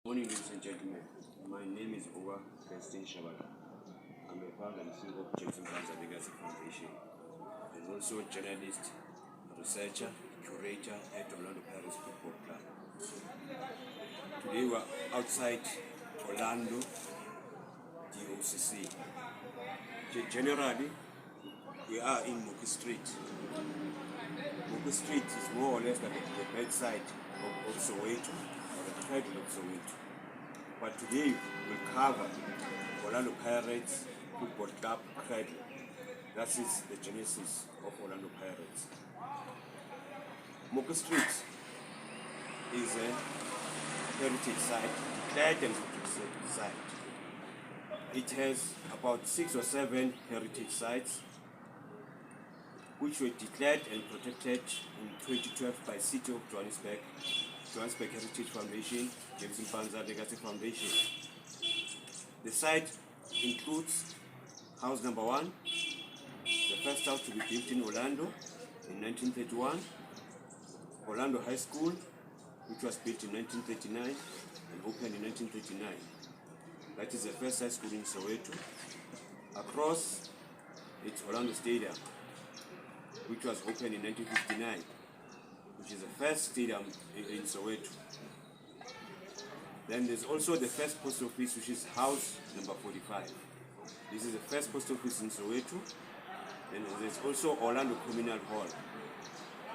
Morning, ladies and gentlemen. My name is Owa Christine Shabala. I'm a founder and CEO of Jackson Cancer Legacy Foundation and also a journalist, researcher, curator at Orlando Paris Football Club. Today we're outside Orlando, DOCC. Generally, we are in Moki Street. Moki Street is more or less like the bedside of Soweto, or the Cradle of Soweto. But today we'll cover Orlando Pirates Football Club Cradle. That is the genesis of Orlando Pirates. Moki Street is a heritage site, declared and protected site. It has about 6 or 7 heritage sites which were declared and protected in 2012 by City of Johannesburg Heritage Foundation, Jameson Panza Legacy Foundation. The site includes house number 1, the first house to be built in Orlando in 1931, Orlando High School, which was built in 1939 and opened in 1939. That is the first high school in Soweto. Across, it's Orlando Stadium, which was opened in 1959, which is the first stadium in Soweto. Then there's also the first post office, which is house number 45. This is the first post office in Soweto. And there's also Orlando Communal Hall.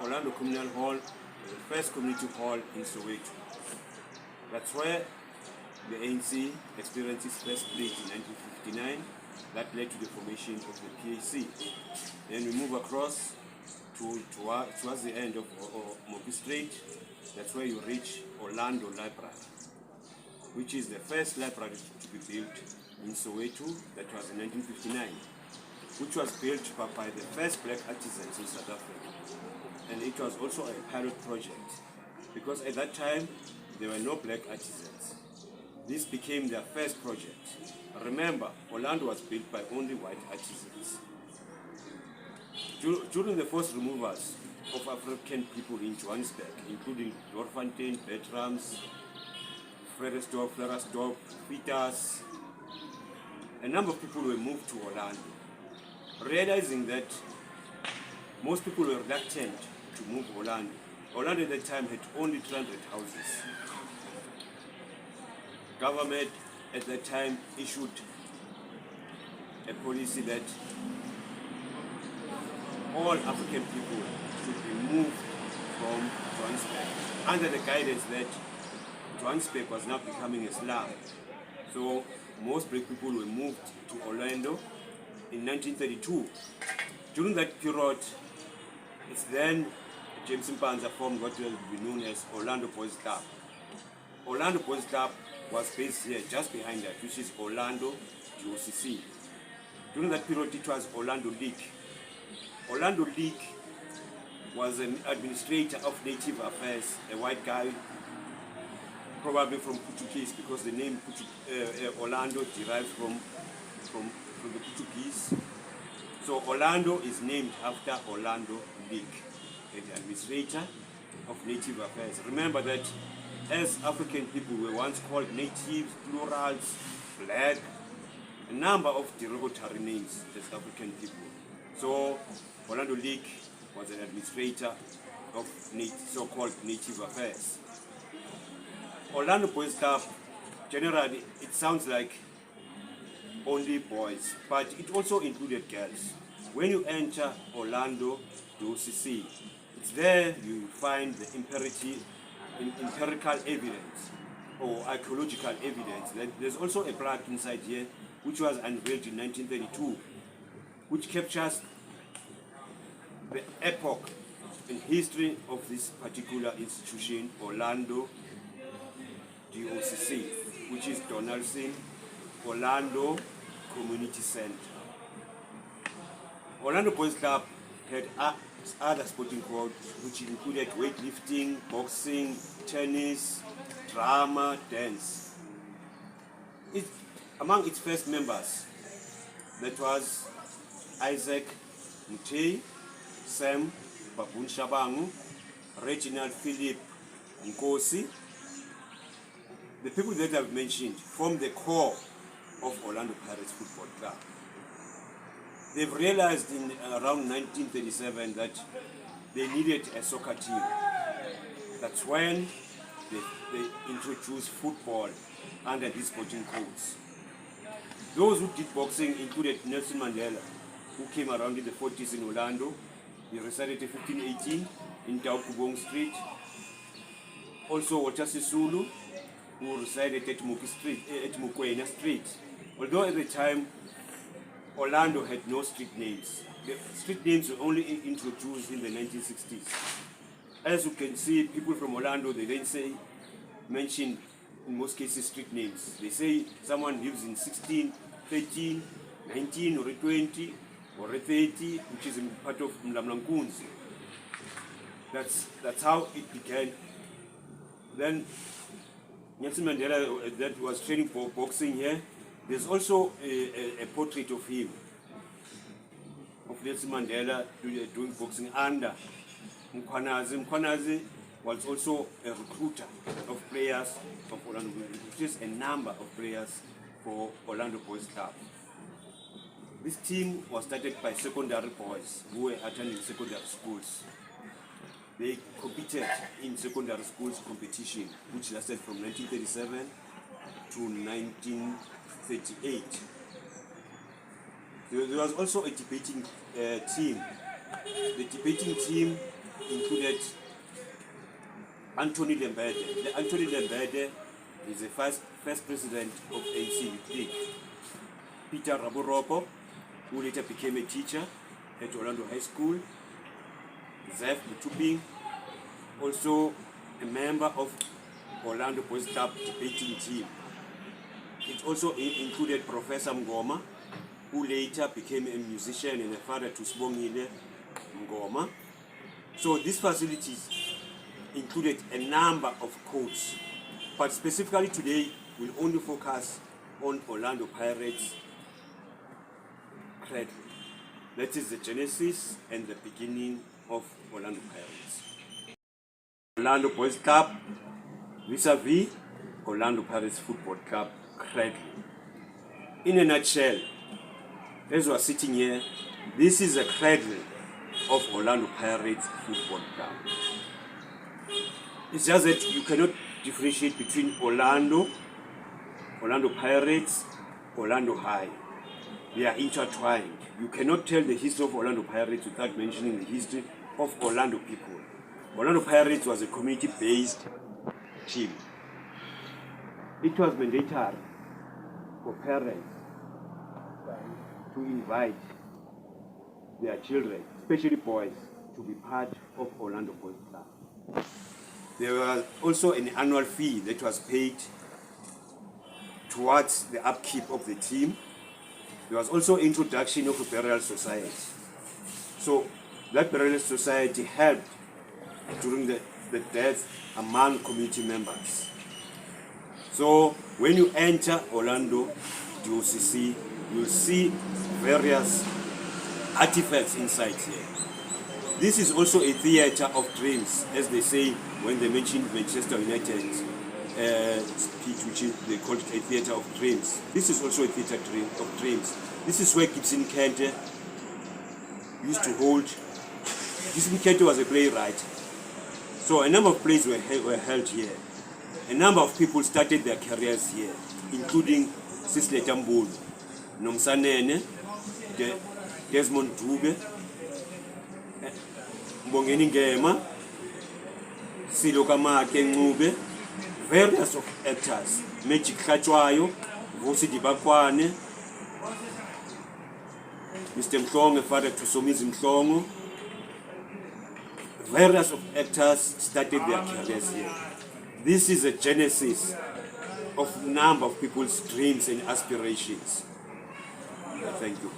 Orlando Communal Hall is the first community hall in Soweto. That's where the ANC experienced its first split in 1959. That led to the formation of the PAC. Then we move across towards the end of Moki Street. That's where you reach Orlando Library, which is the first library to be built in Soweto. That was in 1959, which was built by the first black artisans in South Africa. And it was also a pilot project, because at that time there were no black artisans. This became their first project. Remember, Orlando was built by only white artisans. During the first removals of African people in Johannesburg, including Dorfontein, Bertrams, Fleresdorp, Peters, a number of people were moved to Orlando, realizing that most people were reluctant to move Orlando. Orlando at that time had only 300 houses. Government at that time issued a policy that all African people should be moved from Johannesburg, under the guidance that Johannesburg was now becoming a slum. So most black people were moved to Orlando in 1932. During that period, it's then Jameson Panza formed what will be known as Orlando Boys Club. Orlando Boys Club was based here just behind that, which is Orlando DOCC. During that period, it was Orlando League. Orlando League was an administrator of native affairs, a white guy, probably from Portuguese, because the name Orlando derived from the Portuguese. So Orlando is named after Orlando League, the administrator of native affairs. Remember that as African people were once called natives, plurals, black, a number of derogatory names as African people. So Orlando League was an administrator of so-called native affairs. Orlando Boys Club, generally it sounds like only boys, but it also included girls. When you enter Orlando DOCC, it's there you find the empirical evidence or archaeological evidence. There's also a plaque inside here which was unveiled in 1932, which captures the epoch in history of this particular institution, Orlando DOCC, which is Donaldson Orlando Community Center. Orlando Boys Club had other sporting clubs which included weightlifting, boxing, tennis, drama, dance. Among its first members, that was Isaac Mutei, Sam Babun Shabangu, Reginald Philip Nkosi. the people that I've mentioned form the core of Orlando Pirates Football Club. They've realized in around 1937 that they needed a soccer team. That's when they introduced football under these sporting codes. Those who did boxing included Nelson Mandela, who came around in the 40s in Orlando. He resided in 1518 in Taukubong Street. Also Walter Sisulu, who resided at Mukwena Street. Although at the time, Orlando had no street names. The street names were only introduced in the 1960s. As you can see, people from Orlando, they don't mention, in most cases, street names. They say someone lives in 16, 13, 19, or 20, or 30, which is in part of Mlamlankunzi. That's how it began. Then Nelson Mandela, that was training for boxing here. There's also a portrait of him, of Nelson Mandela doing boxing under Mkhwanazi. Mkhwanazi was also a recruiter of players of Orlando, which is a number of players for Orlando Boys Club. This team was started by secondary boys who were attending secondary schools. They competed in secondary schools competition, which lasted from 1937 to 1938. There was also a debating team. The debating team included Anthony Lembede. Anthony Lembede is the first president of ANC Youth League. Peter Raboroko, who later became a teacher at Orlando High School. Zef Mutuping, also a member of Orlando Boys Club debating team. It also included Professor Mngoma, who later became a musician and a father to Sibongile Mngoma. So these facilities included a number of codes, but specifically today we'll only focus on Orlando Pirates Cradle. That is the genesis and the beginning of Orlando Pirates. Orlando Boys Club vis-a-vis Orlando Pirates Football Club Cradle. In a nutshell, as we are sitting here, this is a cradle of Orlando Pirates Football Club. It's just that you cannot differentiate between Orlando Pirates, Orlando High. They are intertwined. You cannot tell the history of Orlando Pirates without mentioning the history of Orlando people. Orlando Pirates was a community-based team. It was mandatory for parents to invite their children, especially boys, to be part of Orlando Boys Club. There was also an annual fee that was paid towards the upkeep of the team. There was also introduction of a burial society. So that burial society helped during the death among community members. So when you enter Orlando DOCC, you'll see various artifacts inside here. This is also a theater of dreams, as they say when they mentioned Manchester United speech, which they called it a theater of dreams. This is also a theater of dreams. This is where Gibson Kente used to hold. Gibson Kente was a playwright. So a number of plays were held here. A number of people started their careers here, including Sisile Tambulu, Nomsanene, Desmond Dube, Mbongeni Ngema, Silo Kamake Ncube, various of actors, Magic Kachwayo, Vusi Dibakwane, Mr. Mhlongo, father to Somizi Mhlongo. Various of actors started their careers here. This is a genesis of a number of people's dreams and aspirations. Thank you.